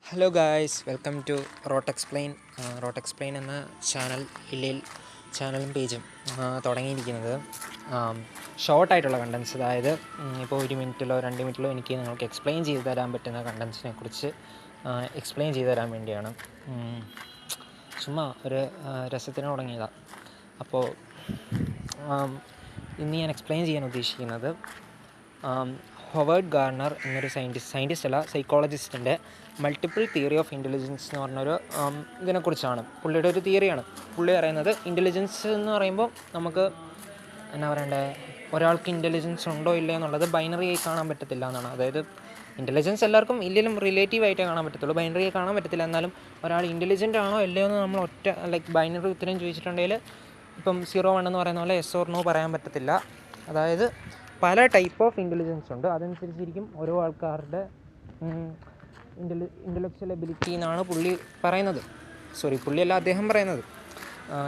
Hello guys, welcome to rote explain. Rote explain എന്ന ചാനലും പേജും തുടങ്ങിയിരിക്കുന്നത് ഷോർട്ടായിട്ടുള്ള കണ്ടൻസ്, അതായത് ഇപ്പോൾ 1 മിനിറ്റിലോ 2 മിനിറ്റിലോ എനിക്ക് നിങ്ങൾക്ക് എക്സ്പ്ലെയിൻ ചെയ്തു തരാൻ പറ്റുന്ന കണ്ടൻസിനെ കുറിച്ച് എക്സ്പ്ലെയിൻ ചെയ്തു തരാൻ വേണ്ടിയാണ്. ചുമ്മാ ഒരു രസത്തിന് തുടങ്ങിയതാണ്. അപ്പോൾ ഇന്ന് ഞാൻ എക്സ്പ്ലെയിൻ ചെയ്യാൻ ഉദ്ദേശിക്കുന്നത് ഹൊവേർഡ് ഗാർണർ എന്നൊരു സൈക്കോളജിസ്റ്റിൻ്റെ മൾട്ടിപ്പിൾ തിയറി ഓഫ് ഇൻ്റലിജൻസ് എന്ന് പറഞ്ഞൊരു ഇതിനെക്കുറിച്ചാണ്. പുള്ളിയുടെ ഒരു തിയറിയാണ്. പുള്ളി പറയുന്നത് ഇൻ്റലിജൻസ് എന്ന് പറയുമ്പോൾ നമുക്ക് എന്നാ പറയണ്ടേ, ഒരാൾക്ക് ഇൻ്റലിജൻസ് ഉണ്ടോ ഇല്ല എന്നുള്ളത് ബൈനറിയായി കാണാൻ പറ്റത്തില്ല എന്നാണ്. അതായത് ഇൻ്റലിജൻസ് എല്ലാവർക്കും ഇല്ലെങ്കിലും റിലേറ്റീവായിട്ടേ കാണാൻ പറ്റത്തുള്ളൂ, ബൈനറിയായി കാണാൻ പറ്റത്തില്ല. എന്നാലും ഒരാൾ ഇൻ്റലിജൻ്റ് ആണോ അല്ലയോ എന്ന് നമ്മൾ ബൈനറി ഉത്തരം ചോദിച്ചിട്ടുണ്ടെങ്കിൽ ഇപ്പം 0-1 എന്ന് പറയുന്ന പോലെ യെസ് ഓർ നോ പറയാൻ പറ്റത്തില്ല. അതായത് പല ടൈപ്പ് ഓഫ് ഇൻ്റലിജൻസ് ഉണ്ട്, അതനുസരിച്ചിരിക്കും ഓരോ ആൾക്കാരുടെ ഇൻ്റലക്ച്വൽ എബിലിറ്റി എന്നാണ് പുള്ളിയല്ല അദ്ദേഹം പറയുന്നത്.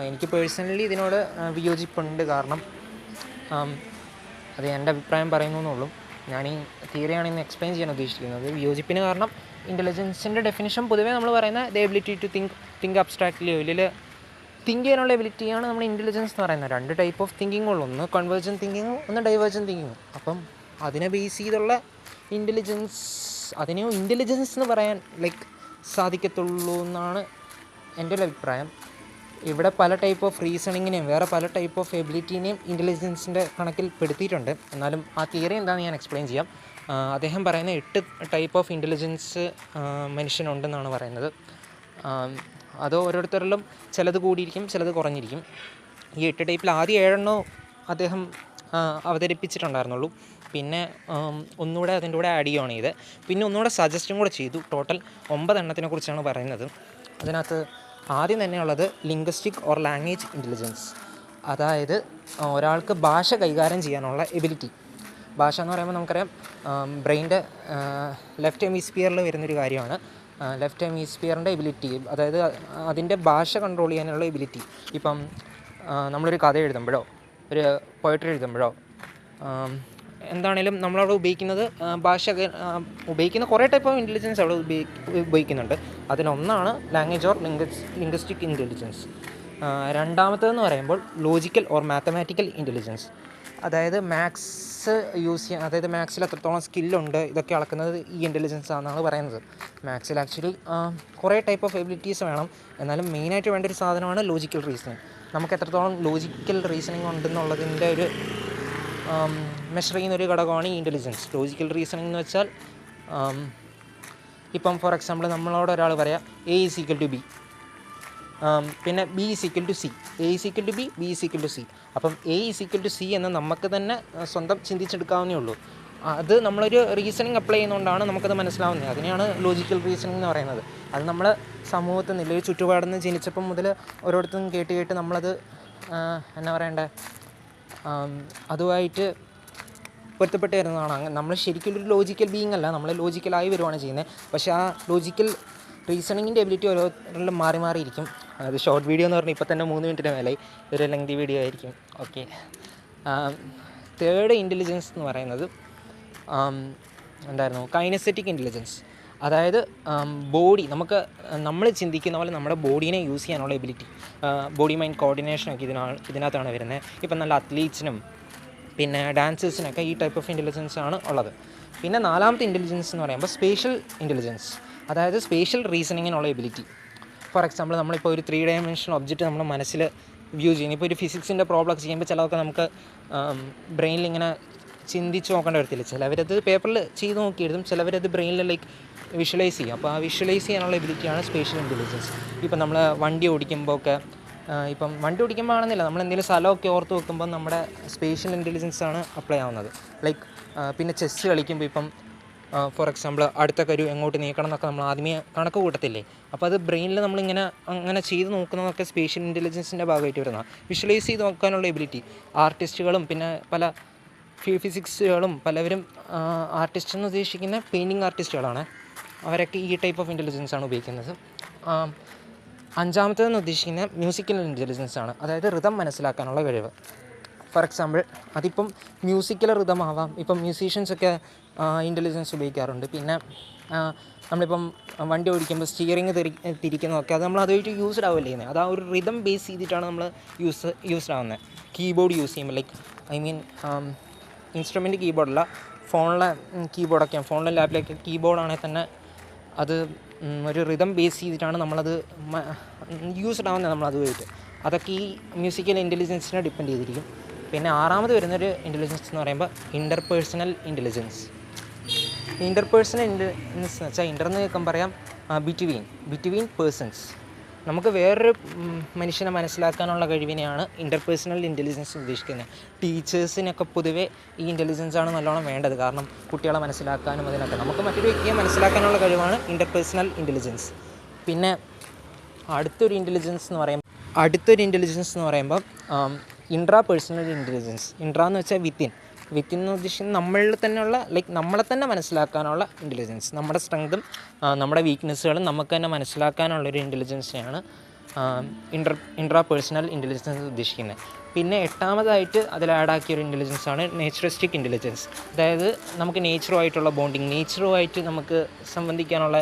എനിക്ക് പേഴ്സണലി ഇതിനോട് വിയോജിപ്പുണ്ട്. കാരണം അത് എൻ്റെ അഭിപ്രായം പറയുന്നു എന്നുള്ളൂ. ഞാൻ ഈ തിയറിയാണ് ഇന്ന് എക്സ്പ്ലെയിൻ ചെയ്യാൻ ഉദ്ദേശിക്കുന്നത്. വിയോജിപ്പിന് കാരണം ഇൻ്റലിജൻസിൻ്റെ ഡെഫിനിഷൻ പൊതുവേ നമ്മൾ പറയുന്ന the ability to think abstract ലെവലിൽ തിങ്ക് ചെയ്യാനുള്ള എബിലിറ്റിയാണ് നമ്മൾ ഇൻ്റലിജൻസ് എന്ന് പറയുന്നത്. 2 ടൈപ്പ് ഓഫ് തിങ്കിങ് ഉള്ളൂ, ഒന്ന് കൺവേർജൻ തിങ്കിങ്ങും ഒന്ന് ഡൈവേർജൻ തിങ്കിങ്ങും. അപ്പം അതിനെ ബേസ് ചെയ്തുള്ള അതിനെ ഇൻ്റലിജൻസ് എന്ന് പറയാൻ സാധിക്കത്തുള്ളൂ എന്നാണ് എൻ്റെ ഒരു അഭിപ്രായം. ഇവിടെ പല ടൈപ്പ് ഓഫ് റീസണിങ്ങിനെയും വേറെ പല ടൈപ്പ് ഓഫ് എബിലിറ്റീനെയും ഇൻ്റലിജൻസിൻ്റെ കണക്കിൽ പെടുത്തിയിട്ടുണ്ട്. എന്നാലും ആ തിയറി എന്താണെന്ന് ഞാൻ എക്സ്പ്ലെയിൻ ചെയ്യാം. അദ്ദേഹം പറയുന്ന 8 ടൈപ്പ് ഓഫ് ഇൻ്റലിജൻസ് മനുഷ്യനുണ്ടെന്നാണ് പറയുന്നത്. അത് ഓരോരുത്തരിലും ചിലത് കൂടിയിരിക്കും, ചിലത് കുറഞ്ഞിരിക്കും. ഈ 8 ടൈപ്പിൽ ആദ്യം 7 അദ്ദേഹം അവതരിപ്പിച്ചിട്ടുണ്ടായിരുന്നുള്ളൂ. പിന്നെ ഒന്നുകൂടെ അതിൻ്റെ കൂടെ ആഡ് ചെയ്യുകയാണ് ചെയ്ത്, പിന്നെ ഒന്നുകൂടെ സജസ്റ്റും കൂടെ ചെയ്തു. ടോട്ടൽ 9 കുറിച്ചാണ് പറയുന്നത്. അതിനകത്ത് ആദ്യം തന്നെയുള്ളത് ലിംഗ്വിസ്റ്റിക് ഓർ ലാംഗ്വേജ് ഇൻ്റലിജൻസ്. അതായത് ഒരാൾക്ക് ഭാഷ കൈകാര്യം ചെയ്യാനുള്ള എബിലിറ്റി. ഭാഷ എന്ന് പറയുമ്പോൾ നമുക്കറിയാം ബ്രെയിൻ്റെ ലെഫ്റ്റ് ഹെമിസ്ഫിയറിൽ വരുന്നൊരു കാര്യമാണ്. ലെഫ്റ്റ് ഹെമിസ്ഫിയറിൻ്റെ എബിലിറ്റി, അതായത് അതിൻ്റെ ഭാഷ കൺട്രോൾ ചെയ്യാനുള്ള എബിലിറ്റി. ഇപ്പം നമ്മളൊരു കഥ എഴുതുമ്പോഴോ ഒരു പോയട്രി എഴുതുമ്പോഴോ എന്താണേലും നമ്മളവിടെ ഉപയോഗിക്കുന്നത് ഉപയോഗിക്കുന്ന കുറേ ടൈപ്പ് ഓഫ് ഇൻ്റലിജൻസ് അവിടെ ഉപയോഗിക്കുന്നുണ്ട്. അതിലൊന്നാണ് ലാംഗ്വേജ് ഓർ ലിംഗ്വിസ്റ്റിക് ഇൻ്റലിജൻസ്. രണ്ടാമത്തേതെന്ന് പറയുമ്പോൾ ലോജിക്കൽ ഓർ മാത്തമാറ്റിക്കൽ ഇൻ്റലിജൻസ്. അതായത് അതായത് മാത്സിൽ എത്രത്തോളം സ്കില്ലുണ്ട് ഇതൊക്കെ അളക്കുന്നത് ഈ ഇൻ്റലിജൻസ് ആണെന്നാണ് പറയുന്നത്. മാത്സിൽ ആക്ച്വലി കുറേ ടൈപ്പ് ഓഫ് എബിലിറ്റീസ് വേണം, എന്നാലും മെയിനായിട്ട് വേണ്ട ഒരു സാധനമാണ് ലോജിക്കൽ റീസണിങ്. നമുക്ക് എത്രത്തോളം ലോജിക്കൽ റീസണിങ് ഉണ്ടെന്നുള്ളതിൻ്റെ ഒരു മെഷർ ചെയ്യുന്നൊരു ഘടകമാണ് ഈ ഇൻ്റലിജൻസ്. ലോജിക്കൽ റീസണിങ് എന്ന് വെച്ചാൽ ഇപ്പം ഫോർ എക്സാമ്പിൾ നമ്മളോട് ഒരാൾ പറയാം A = B, പിന്നെ B = C, A = B, B = C. അപ്പം A = C എന്ന് നമുക്ക് തന്നെ സ്വന്തം ചിന്തിച്ചെടുക്കാവുന്നേ ഉള്ളൂ. അത് നമ്മളൊരു റീസണിങ് അപ്ലൈ ചെയ്യുന്നതുകൊണ്ടാണ് നമുക്കത് മനസ്സിലാവുന്നത്. അതിനെയാണ് ലോജിക്കൽ റീസണിങ് എന്ന് പറയുന്നത്. അത് നമ്മൾ സമൂഹത്തിൽ നിന്ന് ഒരു ചുറ്റുപാടുന്ന് ജനിച്ചപ്പം മുതൽ ഓരോരുത്തരും കേട്ട് നമ്മളത് എന്നാ പറയണ്ടേ, അതുമായിട്ട് പൊരുത്തപ്പെട്ട് വരുന്നതാണ്. നമ്മൾ ശരിക്കും ഒരു ലോജിക്കൽ ബീയിങ് അല്ല, നമ്മൾ ലോജിക്കലായി വരുവാണ് ചെയ്യുന്നത്. പക്ഷേ ആ ലോജിക്കൽ റീസണിങ്ങിൻ്റെ എബിലിറ്റി ഓരോരുത്തരിലും മാറിയിരിക്കും. അത് ഷോർട്ട് വീഡിയോ എന്ന് പറഞ്ഞാൽ ഇപ്പോൾ തന്നെ 3 മിനിറ്റിന് മേലെ ഒരു ലെങ്തി വീഡിയോ ആയിരിക്കും. ഓക്കെ, തേർഡ് ഇൻ്റലിജൻസ് എന്ന് പറയുന്നത് കൈനസെറ്റിക് ഇൻ്റലിജൻസ്. അതായത് നമ്മൾ ചിന്തിക്കുന്ന പോലെ നമ്മുടെ ബോഡീനെ യൂസ് ചെയ്യാനുള്ള എബിലിറ്റി, ബോഡി മൈൻഡ് കോർഡിനേഷനൊക്കെ ഇതിനകത്താണ് വരുന്നത്. ഇപ്പം നല്ല അത്ലീറ്റ്സിനും പിന്നെ ഡാൻസേഴ്സിനൊക്കെ ഈ ടൈപ്പ് ഓഫ് ഇൻ്റലിജൻസ് ആണ് ഉള്ളത്. പിന്നെ 4ാമത്തെ ഇൻ്റലിജൻസ് എന്ന് പറയുമ്പോൾ സ്പേഷ്യൽ ഇൻ്റലിജൻസ്. അതായത് സ്പേഷ്യൽ റീസണിങ്ങിനുള്ള എബിലിറ്റി. ഫോർ എക്സാമ്പിൾ നമ്മളിപ്പോൾ ഒരു 3 ഡയമെൻഷണൽ ഒബ്ജക്റ്റ് നമ്മുടെ മനസ്സിൽ വ്യൂ ചെയ്യുന്നു. ഇപ്പോൾ ഒരു ഫിസിക്സിൻ്റെ പ്രോബ്ലം ചെയ്യുമ്പോൾ ചിലതൊക്കെ നമുക്ക് ബ്രെയിനിൽ ഇങ്ങനെ ചിന്തിച്ച് നോക്കേണ്ടി വരത്തില്ല. ചിലവരത് പേപ്പറിൽ ചെയ്ത് നോക്കി എഴുതും, ചിലവരത് ബ്രെയിനിൽ വിഷ്വലൈസ് ചെയ്യും. അപ്പോൾ ആ വിഷ്വലൈസ് ചെയ്യാനുള്ള എബിലിറ്റിയാണ് സ്പേഷ്യൽ ഇൻ്റലിജൻസ്. ഇപ്പം നമ്മൾ വണ്ടി ഓടിക്കുമ്പോൾ ആണെന്നില്ല, നമ്മൾ എന്തെങ്കിലും സ്ഥലമൊക്കെ ഓർത്ത് വെക്കുമ്പോൾ നമ്മുടെ സ്പേഷ്യൽ ഇൻ്റലിജൻസ് ആണ് അപ്ലൈ ആവുന്നത്. പിന്നെ ചെസ്സ് കളിക്കുമ്പോൾ ഇപ്പം ഫോർ എക്സാമ്പിൾ അടുത്ത കരു എങ്ങോട്ട് നീക്കണം എന്നൊക്കെ നമ്മൾ ആദ്യമേ കണക്ക് കൂട്ടത്തില്ലേ. അപ്പോൾ അത് ബ്രെയിനിൽ അങ്ങനെ ചെയ്ത് നോക്കുന്നതൊക്കെ സ്പേഷ്യൽ ഇൻ്റലിജൻസിൻ്റെ ഭാഗമായിട്ട് വരുന്നതാണ്. വിഷ്വലൈസ് ചെയ്ത് നോക്കാനുള്ള എബിലിറ്റി. ആർട്ടിസ്റ്റുകളും പിന്നെ പല ഫിസിക്സുകളും പലവരും ആർട്ടിസ്റ്റ് എന്ന് ഉദ്ദേശിക്കുന്ന പെയിൻറ്റിങ് ആർട്ടിസ്റ്റുകളാണ്. അവരൊക്കെ ഈ ടൈപ്പ് ഓഫ് ഇൻ്റലിജൻസ് ആണ് ഉപയോഗിക്കുന്നത്. 5ാമത്തേതെന്ന് ഉദ്ദേശിക്കുന്നത് മ്യൂസിക്കൽ ഇൻ്റലിജൻസ് ആണ്. അതായത് റിതം മനസ്സിലാക്കാനുള്ള കഴിവ്. ഫോർ എക്സാമ്പിൾ അതിപ്പം മ്യൂസിക്കൽ റിതം ആവാം. ഇപ്പം മ്യൂസീഷ്യൻസൊക്കെ ഇൻ്റലിജൻസ് ഉപയോഗിക്കാറുണ്ട്. പിന്നെ നമ്മളിപ്പം വണ്ടി ഓടിക്കുമ്പോൾ സ്റ്റിയറിങ് തിരിക്കുന്നതൊക്കെ അത് നമ്മൾ അതുമായിട്ട് യൂസ്ഡ് ആവുമല്ലേ ചെയ്യുന്നത്. അത് ആ ഒരു റിതം ബേസ് ചെയ്തിട്ടാണ് നമ്മൾ യൂസ്ഡ് ആവുന്നത്. കീബോർഡ് യൂസ് ചെയ്യുമ്പോൾ ലൈക്ക് ഇൻസ്ട്രുമെൻറ്റ് കീബോർഡല്ല, ഫോണിലെ കീബോർഡൊക്കെയാണ്, ഫോണിലെ ലാപ്പിലൊക്കെ കീബോർഡാണെങ്കിൽ തന്നെ അത് ഒരു റിതം ബേസ് ചെയ്തിട്ടാണ് നമ്മളത് യൂസ്ഡ് ആവുന്നത് നമ്മളതുമായിട്ട്. അതൊക്കെ ഈ മ്യൂസിക്കൽ ഇൻ്റലിജൻസിനെ ഡിപ്പെൻഡ് ചെയ്തിരിക്കും. പിന്നെ ആറാമത് വരുന്നൊരു ഇൻ്റലിജൻസ് എന്ന് പറയുമ്പോൾ ഇൻ്റർപേഴ്സണൽ ഇൻ്റലിജൻസ്. ഇൻ്റർപേഴ്സണൽ ഇൻ്റലിജൻസ് എന്ന് വെച്ചാൽ ഇൻ്റർന്ന് കേൾക്കാൻ പറയാം ബിറ്റ്വീൻ പേഴ്സൺസ്. നമുക്ക് വേറൊരു മനുഷ്യനെ മനസ്സിലാക്കാനുള്ള കഴിവിനെയാണ് ഇൻ്റർപേഴ്സണൽ ഇൻ്റലിജൻസ് ഉദ്ദേശിക്കുന്നത്. ടീച്ചേഴ്സിനൊക്കെ പൊതുവേ ഈ ഇൻ്റലിജൻസാണ് നല്ലോണം വേണ്ടത്. കാരണം കുട്ടികളെ മനസ്സിലാക്കാനും അതിനൊക്കെ നമുക്ക് മറ്റൊരു വ്യക്തിയെ മനസ്സിലാക്കാനുള്ള കഴിവാണ് ഇൻ്റർപേഴ്സണൽ ഇൻ്റലിജൻസ്. പിന്നെ അടുത്തൊരു ഇൻ്റലിജൻസ് എന്ന് പറയുമ്പോൾ ഇൻട്രാ പേഴ്സണൽ ഇൻ്റലിജൻസ്. ഇൻട്രാ എന്ന് വെച്ചാൽ വിത്തിൻ എന്ന് ഉദ്ദേശിക്കുന്നത് നമ്മളിൽ തന്നെയുള്ള ലൈക്ക് നമ്മളെ തന്നെ മനസ്സിലാക്കാനുള്ള ഇൻ്റലിജൻസ്. നമ്മുടെ സ്ട്രെങ്തും നമ്മുടെ വീക്ക്നെസ്സുകളും നമുക്ക് തന്നെ മനസ്സിലാക്കാനുള്ളൊരു ഇൻ്റലിജൻസിനെയാണ് ഇൻട്രാ പേഴ്സണൽ ഇൻ്റലിജൻസ് ഉദ്ദേശിക്കുന്നത്. പിന്നെ എട്ടാമതായിട്ട് അതിൽ ആഡാക്കിയൊരു ഇൻ്റലിജൻസാണ് നേച്ചറിസ്റ്റിക് ഇൻ്റലിജൻസ്. അതായത് നമുക്ക് നേച്ചറുമായിട്ടുള്ള ബോണ്ടിങ്, നേച്ചറുമായിട്ട് നമുക്ക് സംബന്ധിക്കാനുള്ള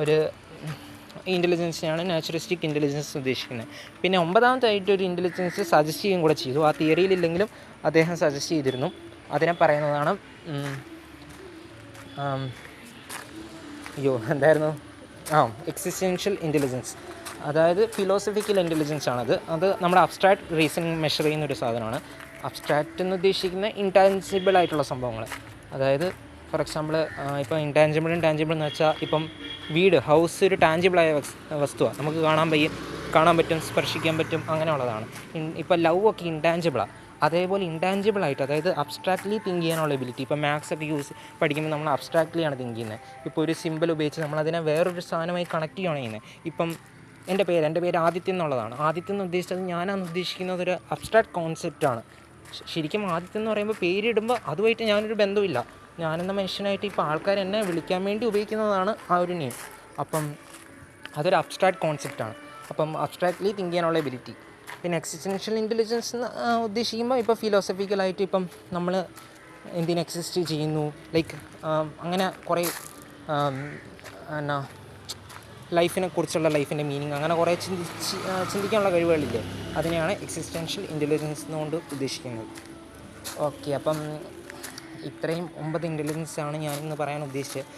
ഒരു ഇൻ്റലിജൻസിനാണ് നാച്ചുറിസ്റ്റിക് ഇൻ്റലിജൻസ് ഉദ്ദേശിക്കുന്നത്. പിന്നെ ഒമ്പതാമതായിട്ട് ഒരു ഇൻ്റലിജൻസ് സജസ്റ്റ് ചെയ്യുകയും കൂടെ ചെയ്തു. ആ തിയറിയിലില്ലെങ്കിലും അദ്ദേഹം സജസ്റ്റ് ചെയ്തിരുന്നു. അതിനെ പറയുന്നതാണ് എക്സിസ്റ്റൻഷ്യൽ ഇൻ്റലിജൻസ്. അതായത് ഫിലോസഫിക്കൽ ഇൻ്റലിജൻസ് ആണത്. അത് നമ്മുടെ അബ്സ്ട്രാക്ട് റീസണിങ് മെഷർ ചെയ്യുന്ന ഒരു സാധനമാണ്. അബ്സ്ട്രാക്റ്റ് എന്ന് ഉദ്ദേശിക്കുന്ന ഇൻടാൻജിബിൾ ആയിട്ടുള്ള സംഭവങ്ങൾ. അതായത് ഫോർ എക്സാമ്പിൾ ഇപ്പം ഇൻടാൻജിബിൾ എന്ന് വെച്ചാൽ ഇപ്പം വീട്, ഹൗസ് ഒരു ടാൻജിബിളായ വസ്തുവാണ്, നമുക്ക് കാണാൻ പറ്റും, സ്പർശിക്കാൻ പറ്റും, അങ്ങനെയുള്ളതാണ്. ഇപ്പം ലവ് ഒക്കെ ഇൻടാൻജിബിളാണ്. അതേപോലെ ഇൻടാൻജിബിളായിട്ട്, അതായത് അബ്സ്ട്രാക്ട്ലി തിങ്ക് ചെയ്യാനുള്ള എബിലിറ്റി. ഇപ്പം മാത്സ് ഒക്കെ പഠിക്കുമ്പോൾ നമ്മൾ അബ്സ്ട്രാക്ട്ലിയാണ് തിങ്ക് ചെയ്യുന്നത്. ഇപ്പോൾ ഒരു സിമ്പിൾ ഉപയോഗിച്ച് നമ്മളതിനെ വേറൊരു സാധനമായി കണക്ട് ചെയ്യുകയാണ് ചെയ്യുന്നത്. ഇപ്പം എൻ്റെ പേര് ആദിത്യം എന്നുള്ളതാണ്. ആദിത്യം എന്ന് ഉദ്ദേശിച്ചത് ഞാനാണ് ഉദ്ദേശിക്കുന്നത് ഒരു അബ്സ്ട്രാക്ട് കോൺസെപ്റ്റാണ്. ശരിക്കും ആദിത്യം എന്ന് പറയുമ്പോൾ പേരിടുമ്പോൾ അതുമായിട്ട് ഞാനൊരു ബന്ധമില്ല. ഞാനെന്ന മനുഷ്യനായിട്ട് ഇപ്പോൾ ആൾക്കാർ എന്നെ വിളിക്കാൻ വേണ്ടി ഉപയോഗിക്കുന്നതാണ് ആ ഒരു നെയിം. അപ്പം അതൊരു അബ്സ്ട്രാക്ട് കോൺസെപ്റ്റാണ്. അപ്പം അബ്സ്ട്രാക്ട്ലി തിങ്ക് ചെയ്യാനുള്ള എബിലിറ്റി. പിന്നെ എക്സിസ്റ്റൻഷ്യൽ ഇൻ്റലിജൻസ് എന്ന് ഉദ്ദേശിക്കുമ്പോൾ ഇപ്പോൾ ഫിലോസഫിക്കലായിട്ട് ഇപ്പം നമ്മൾ എന്തിന് എക്സിസ്റ്റ് ചെയ്യുന്നു, ലൈക്ക് അങ്ങനെ കുറേ ലൈഫിൻ്റെ മീനിങ്, അങ്ങനെ കുറേ ചിന്തിക്കാനുള്ള കഴിവുകളില്ലേ, അതിനെയാണ് എക്സിസ്റ്റൻഷ്യൽ ഇൻ്റലിജൻസ് എന്നുകൊണ്ട് ഉദ്ദേശിക്കുന്നത്. ഓക്കെ, അപ്പം ഇത്രയും 9 ഇൻ്റലിജൻസാണ് ഞാനിന്ന് പറയാൻ ഉദ്ദേശിച്ചത്.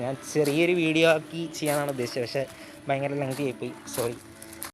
ഞാൻ ചെറിയൊരു വീഡിയോ ആക്കി ചെയ്യാനാണ് ഉദ്ദേശിച്ചത്, പക്ഷേ ഭയങ്കര ലെങ്തി ആയിപ്പോയി, സോറി.